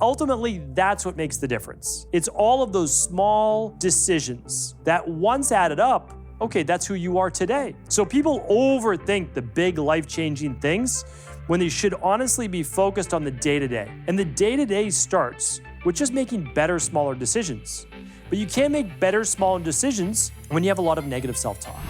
ultimately that's what makes the difference. It's all of those small decisions that once added up, okay, that's who you are today. So people overthink the big life-changing things when they should honestly be focused on the day-to-day. And the day-to-day starts with just making better, smaller decisions. But you can't make better, smaller decisions when you have a lot of negative self-talk.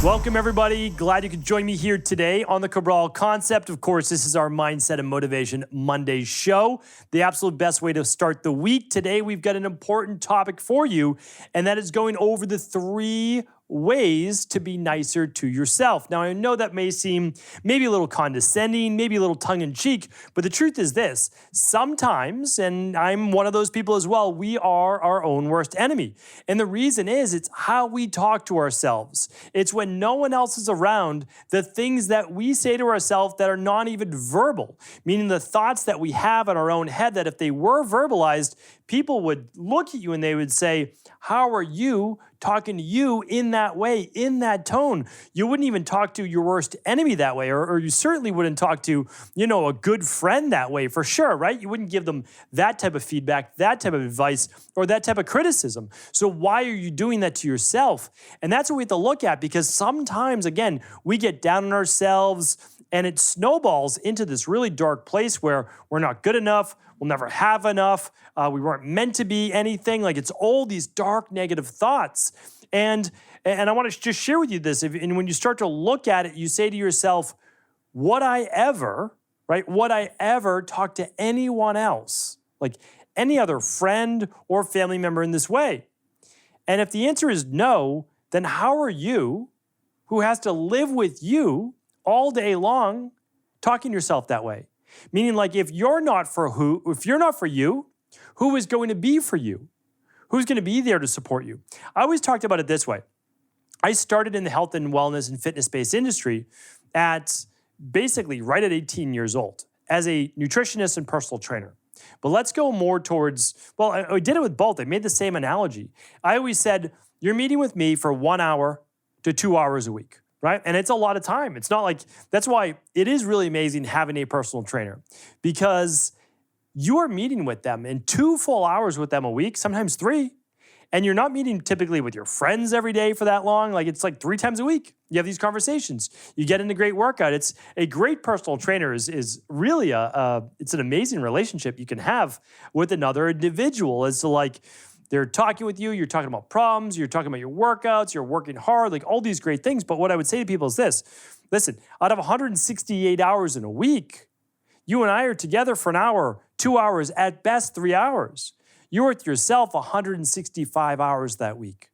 Welcome, everybody. Glad you could join me here today on the Cabral Concept. Of course, this is our Mindset and Motivation Monday show, the absolute best way to start the week. Today, we've got an important topic for you, and that is going over the 3 ways to be nicer to yourself. Now, I know that may seem maybe a little condescending, maybe a little tongue-in-cheek, but the truth is this: sometimes, and I'm one of those people as well, we are our own worst enemy. And the reason is it's how we talk to ourselves. It's when no one else is around, the things that we say to ourselves that are not even verbal, meaning the thoughts that we have in our own head that if they were verbalized, people would look at you and they would say, how are you talking to you in that way, in that tone? You wouldn't even talk to your worst enemy that way, or you certainly wouldn't talk to, a good friend that way for sure, right? You wouldn't give them that type of feedback, that type of advice, or that type of criticism. So why are you doing that to yourself? And that's what we have to look at, because sometimes, again, we get down on ourselves and it snowballs into this really dark place where we're not good enough, we'll never have enough, we weren't meant to be anything. Like, it's all these dark, negative thoughts. And I want to just share with you this. And when you start to look at it, you say to yourself, would I ever talk to anyone else, like any other friend or family member in this way? And if the answer is no, then how are you, who has to live with you all day long, talking to yourself that way? Meaning, like, if you're not for you, who is going to be for you? Who's going to be there to support you? I always talked about it this way. I started in the health and wellness and fitness-based industry at basically right at 18 years old as a nutritionist and personal trainer. But let's go more towards, I did it with both. I made the same analogy. I always said, you're meeting with me for 1 hour to 2 hours a week. Right? And it's a lot of time. It's not like, that's why it is really amazing having a personal trainer, because you are meeting with them in 2 full hours with them a week, sometimes 3. And you're not meeting typically with your friends every day for that long. Like, it's like 3 times a week. You have these conversations. You get in a great workout. It's a great personal trainer is really it's an amazing relationship you can have with another individual as to, like, they're talking with you, you're talking about problems, you're talking about your workouts, you're working hard, like all these great things. But what I would say to people is this: listen, out of 168 hours in a week, you and I are together for an hour, 2 hours, at best 3 hours. You're with yourself 165 hours that week.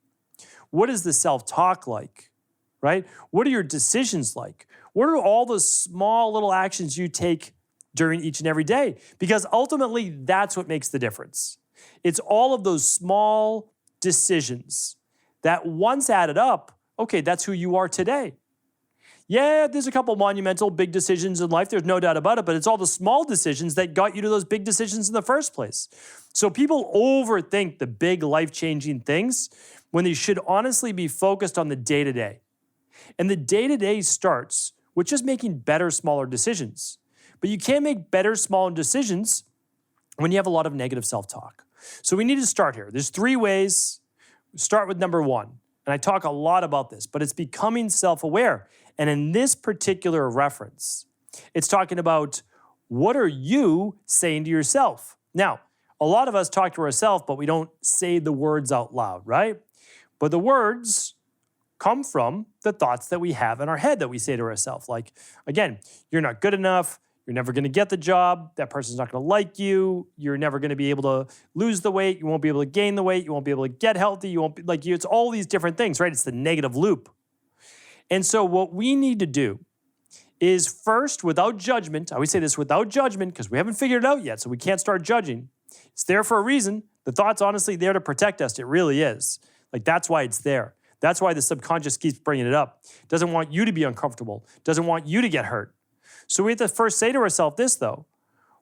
What is the self-talk like, right? What are your decisions like? What are all those small little actions you take during each and every day? Because ultimately, that's what makes the difference. It's all of those small decisions that once added up, okay, that's who you are today. Yeah, there's a couple monumental big decisions in life, there's no doubt about it, but it's all the small decisions that got you to those big decisions in the first place. So people overthink the big life-changing things when they should honestly be focused on the day-to-day. And the day-to-day starts with just making better, smaller decisions. But you can't make better, smaller decisions when you have a lot of negative self-talk. So we need to start here. There's 3 ways. Start with number 1. And I talk a lot about this, but it's becoming self-aware. And in this particular reference, it's talking about, what are you saying to yourself? Now, a lot of us talk to ourselves, but we don't say the words out loud, right? But the words come from the thoughts that we have in our head that we say to ourselves. Like, again, you're not good enough. You're never going to get the job. That person's not going to like you. You're never going to be able to lose the weight. You won't be able to gain the weight. You won't be able to get healthy. You won't be, like, it's all these different things, right? It's the negative loop. And so what we need to do is first, without judgment, I always say this, without judgment, because we haven't figured it out yet, so we can't start judging. It's there for a reason. The thought's honestly there to protect us. It really is. Like, that's why it's there. That's why the subconscious keeps bringing it up. It doesn't want you to be uncomfortable. It doesn't want you to get hurt. So we have to first say to ourselves this, though.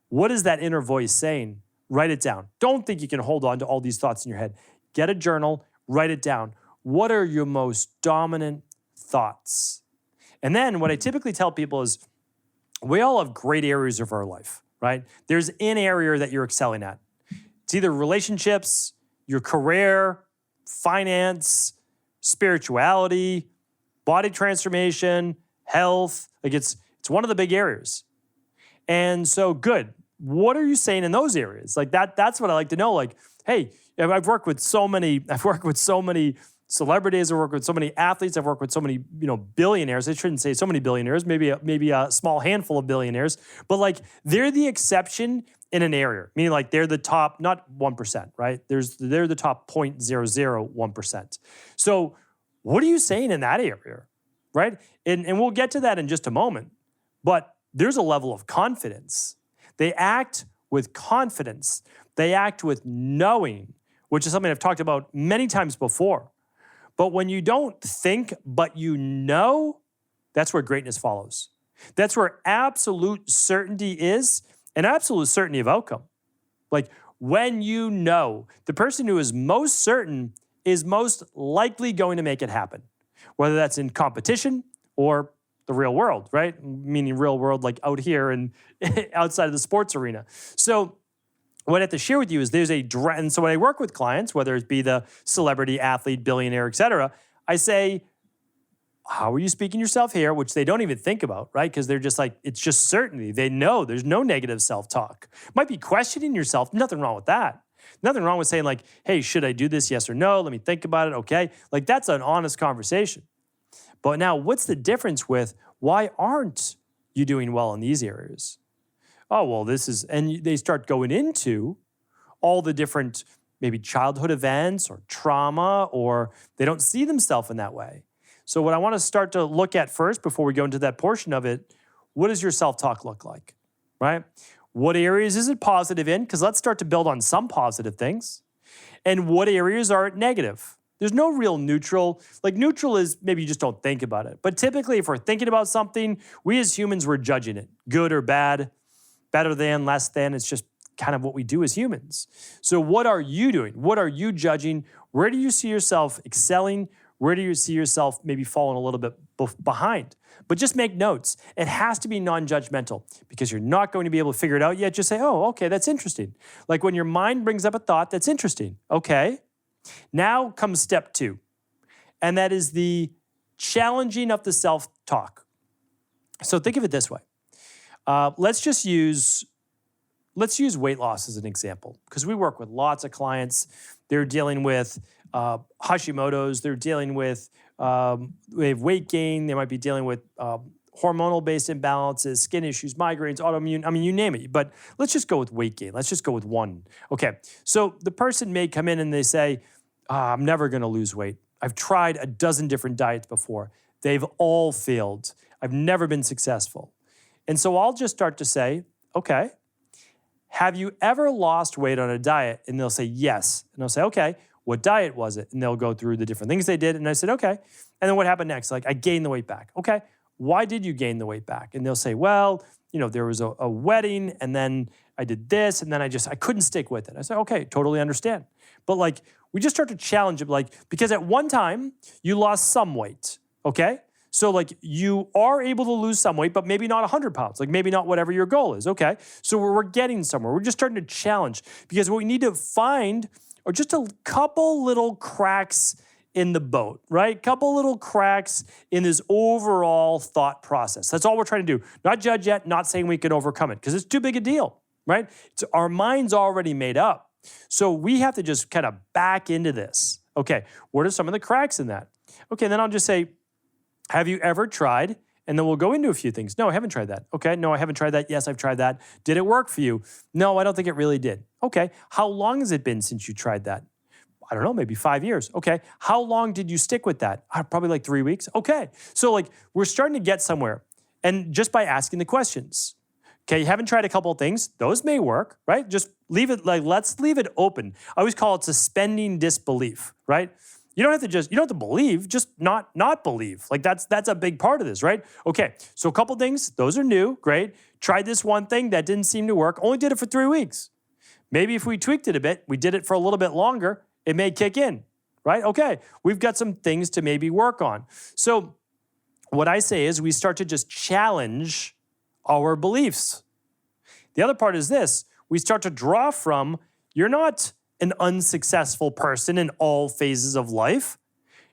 What is that inner voice saying? Write it down. Don't think you can hold on to all these thoughts in your head. Get a journal, write it down. what are your most dominant thoughts? And then what I typically tell people is we all have great areas of our life, right? There's an area that you're excelling at. It's either relationships, your career, finance, spirituality, body transformation, health. Like it's one of the big areas. And so good. What are you saying in those areas? Like that's what I like to know. Like, hey, I've worked with so many celebrities, I've worked with so many athletes, I've worked with so many, billionaires. I shouldn't say so many billionaires, maybe a small handful of billionaires, but like they're the exception in an area, meaning like they're the top, not 1%, right? They're the top 0.001%. So what are you saying in that area, right? And we'll get to that in just a moment, but there's a level of confidence. They act with confidence. They act with knowing, which is something I've talked about many times before. But when you don't think, but you know, that's where greatness follows. That's where absolute certainty is, and absolute certainty of outcome. Like when you know, the person who is most certain is most likely going to make it happen, whether that's in competition or the real world, right? Meaning real world, like out here and outside of the sports arena. So what I have to share with you is and so when I work with clients, whether it be the celebrity, athlete, billionaire, et cetera, I say, how are you speaking yourself here? Which they don't even think about, right? Because they're just like, it's just certainty. They know there's no negative self-talk. Might be questioning yourself. Nothing wrong with that. Nothing wrong with saying like, hey, should I do this? Yes or no? Let me think about it. Okay. Like that's an honest conversation. But now what's the difference with why aren't you doing well in these areas? Oh, well, and they start going into all the different maybe childhood events or trauma, or they don't see themselves in that way. So what I want to start to look at first before we go into that portion of it, what does your self-talk look like, right? What areas is it positive in? Because let's start to build on some positive things. And what areas are negative? There's no real neutral. Like neutral is maybe you just don't think about it. But typically if we're thinking about something, we as humans, we're judging it, good or bad, better than, less than. It's just kind of what we do as humans. So what are you doing? What are you judging? Where do you see yourself excelling? Where do you see yourself maybe falling a little bit behind? But just make notes. It has to be non-judgmental because you're not going to be able to figure it out yet. Just say, oh, okay, that's interesting. Like when your mind brings up a thought, that's interesting. Okay. Now comes step 2. And that is the challenging of the self-talk. So think of it this way. Let's use weight loss as an example, because we work with lots of clients. They're dealing with Hashimoto's. They're dealing with they have weight gain. They might be dealing with hormonal-based imbalances, skin issues, migraines, autoimmune. I mean, you name it. But let's just go with weight gain. Let's just go with one. Okay. So the person may come in and they say, I'm never going to lose weight. I've tried a dozen different diets before. They've all failed. I've never been successful. And so I'll just start to say, okay, have you ever lost weight on a diet? And they'll say, yes. And I'll say, okay, what diet was it? And they'll go through the different things they did. And I said, okay. And then what happened next? Like, I gained the weight back. Okay, why did you gain the weight back? And they'll say, well, there was a wedding and then I did this and then I couldn't stick with it. I said, okay, totally understand. But like, we just start to challenge it, like, because at one time you lost some weight, okay? So like you are able to lose some weight, but maybe not 100 pounds, like maybe not whatever your goal is, okay? So we're getting somewhere. We're just starting to challenge because what we need to find are just a couple little cracks in the boat, right? Couple little cracks in this overall thought process. That's all we're trying to do. Not judge yet, not saying we can overcome it because it's too big a deal, right? Our mind's already made up. So we have to just kind of back into this. Okay, what are some of the cracks in that? Okay, then I'll just say, have you ever tried? And then we'll go into a few things. No, I haven't tried that. Okay, no, I haven't tried that. Yes, I've tried that. Did it work for you? No, I don't think it really did. Okay, how long has it been since you tried that? I don't know, maybe 5 years. Okay, how long did you stick with that? Probably like 3 weeks. Okay, so like we're starting to get somewhere. And just by asking the questions. Okay, you haven't tried a couple of things. Those may work, right? Just leave it, like, let's leave it open. I always call it suspending disbelief, right? You don't have to believe, just not believe. Like that's a big part of this, right? Okay, so a couple things, those are new, great. Tried this one thing that didn't seem to work, only did it for 3 weeks. Maybe if we tweaked it a bit, we did it for a little bit longer, it may kick in, right? Okay, we've got some things to maybe work on. So what I say is we start to just challenge our beliefs. The other part is this: we start to draw from, you're not an unsuccessful person in all phases of life.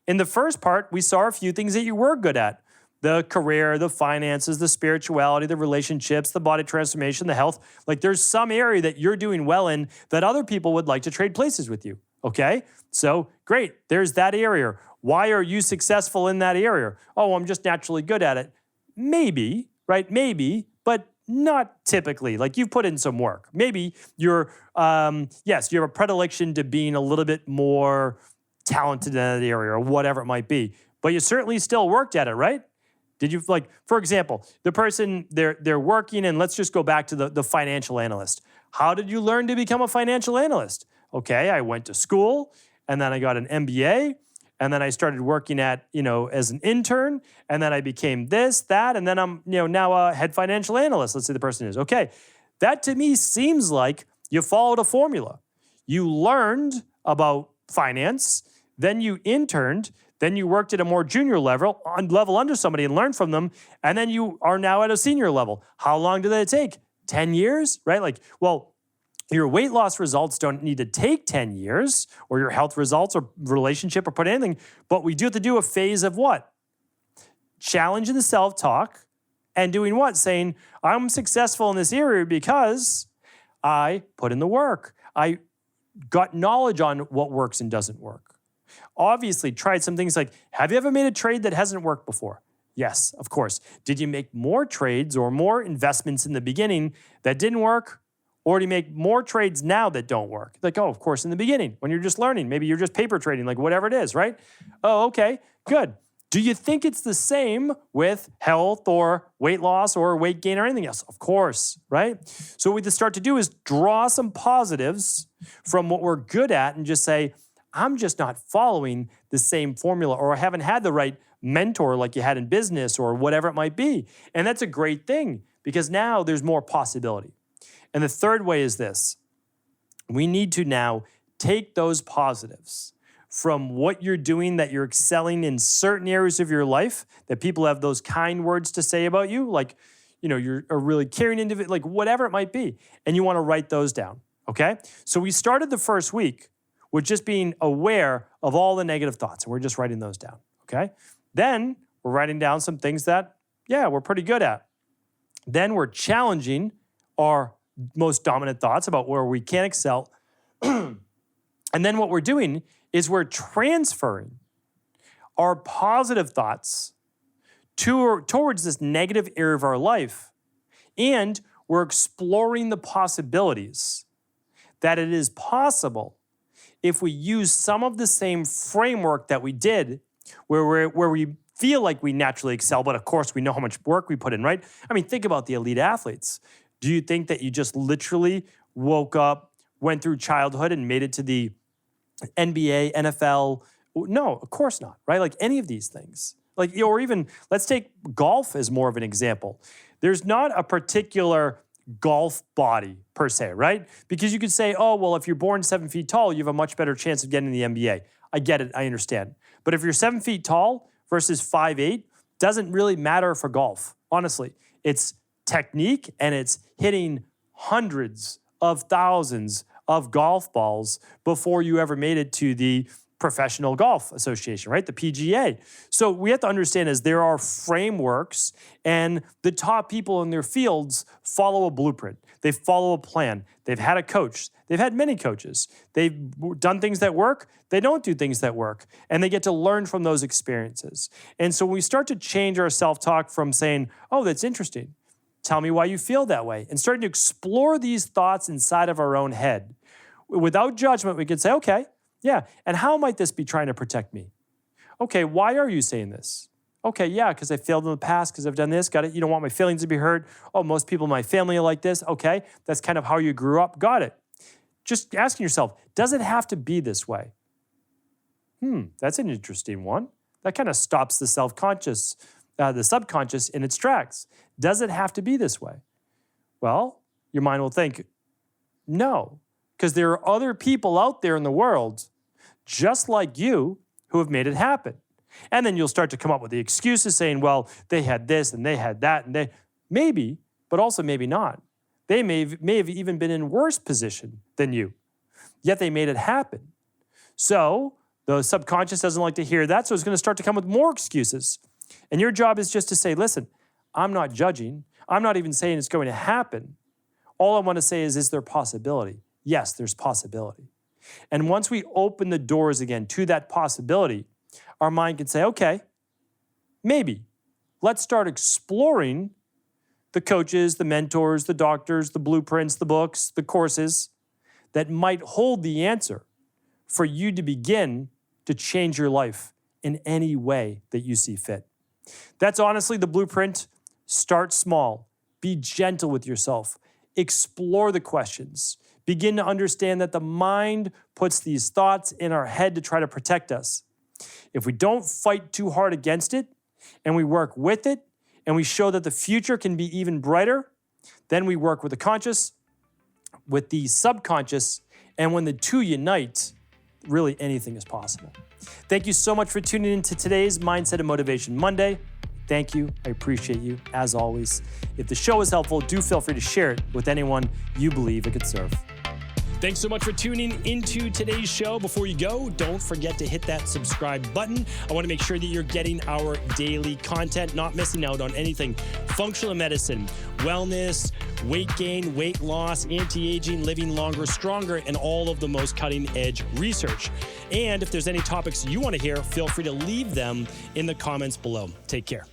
In the first part, we saw a few things that you were good at: the career, the finances, the spirituality, the relationships, the body transformation, the health. Like, there's some area that you're doing well in that other people would like to trade places with you, okay? So great, there's that area. Why are you successful in that area? Oh, I'm just naturally good at it. Maybe, right? Maybe, but not typically. Like, you've put in some work. Maybe you're, yes, you have a predilection to being a little bit more talented in that area or whatever it might be, but you certainly still worked at it, right? Did you, like, for example, the person, they're working, and let's just go back to the financial analyst. How did you learn to become a financial analyst? Okay, I went to school, and then I got an MBA, and then I started working at, as an intern, and then I became this, that, and then I'm, now a head financial analyst. Let's say the person is. Okay, that to me seems like you followed a formula. You learned about finance, then you interned, then you worked at a more junior level under somebody and learned from them, and then you are now at a senior level. How long did that take? 10 years, right? Like, well, your weight loss results don't need to take 10 years, or your health results or relationship or put anything, but we do have to do a phase of what? Challenging the self-talk and doing what? Saying, I'm successful in this area because I put in the work. I got knowledge on what works and doesn't work. Obviously, tried some things like, have you ever made a trade that hasn't worked before? Yes, of course. Did you make more trades or more investments in the beginning that didn't work? Or do you make more trades now that don't work? Like, oh, of course, in the beginning, when you're just learning, maybe you're just paper trading, like whatever it is, right? Oh, okay, good. Do you think it's the same with health or weight loss or weight gain or anything else? Of course, right? So what we start to do is draw some positives from what we're good at and just say, I'm just not following the same formula, or I haven't had the right mentor like you had in business or whatever it might be. And that's a great thing, because now there's more possibility. And the third way is this: we need to now take those positives from what you're doing, that you're excelling in certain areas of your life, that people have those kind words to say about you, like, you're a really caring individual, like whatever it might be, and you want to write those down, okay? So we started the first week with just being aware of all the negative thoughts, and we're just writing those down, okay? Then we're writing down some things that, we're pretty good at. Then we're challenging our most dominant thoughts about where we can excel. And then what we're doing is we're transferring our positive thoughts towards this negative area of our life, and we're exploring the possibilities that it is possible, if we use some of the same framework that we did, where we feel like we naturally excel, but of course we know how much work we put in, right? I mean, think about the elite athletes. Do you think that you just literally woke up, went through childhood, and made it to the NBA, NFL? No, of course not, right? Like any of these things. Like, or even, let's take golf as more of an example. There's not a particular golf body per se, right? Because you could say, oh, well, if you're born 7 feet tall, you have a much better chance of getting the NBA. I get it, I understand. But if you're 7 feet tall versus 5'8", doesn't really matter for golf, honestly. It's technique, and it's hitting hundreds of thousands of golf balls before you ever made it to the Professional Golf Association, right? The PGA. So we have to understand is there are frameworks, and the top people in their fields follow a blueprint. They follow a plan. They've had a coach. They've had many coaches. They've done things that work. They don't do things that work. And they get to learn from those experiences. And so when we start to change our self-talk from saying, oh, that's interesting, tell me why you feel that way, and starting to explore these thoughts inside of our own head, without judgment, we could say, okay, yeah, and how might this be trying to protect me? Okay, why are you saying this? Okay, yeah, because I failed in the past, because I've done this, got it. You don't want my feelings to be hurt. Oh, most people in my family are like this. Okay, that's kind of how you grew up. Got it. Just asking yourself, does it have to be this way? That's an interesting one. That kind of stops the subconscious in its tracks. Does it have to be this way? Well, your mind will think, no, because there are other people out there in the world just like you who have made it happen. And then you'll start to come up with the excuses saying, well, they had this and they had that and they maybe, but also maybe not. They may have even been in worse position than you, yet they made it happen. So the subconscious doesn't like to hear that, so it's going to start to come with more excuses. And your job is just to say, listen, I'm not judging. I'm not even saying it's going to happen. All I want to say is there possibility? Yes, there's possibility. And once we open the doors again to that possibility, our mind can say, okay, maybe. Let's start exploring the coaches, the mentors, the doctors, the blueprints, the books, the courses that might hold the answer for you to begin to change your life in any way that you see fit. That's honestly the blueprint. Start small. Be gentle with yourself. Explore the questions. Begin to understand that the mind puts these thoughts in our head to try to protect us. If we don't fight too hard against it, and we work with it, and we show that the future can be even brighter, then we work with the conscious, with the subconscious, and when the two unite, really anything is possible. Thank you so much for tuning in to today's Mindset and Motivation Monday. Thank you. I appreciate you, as always. If the show is helpful, do feel free to share it with anyone you believe it could serve. Thanks so much for tuning into today's show. Before you go, don't forget to hit that subscribe button. I want to make sure that you're getting our daily content, not missing out on anything functional medicine, wellness, weight gain, weight loss, anti-aging, living longer, stronger, and all of the most cutting-edge research. And if there's any topics you want to hear, feel free to leave them in the comments below. Take care.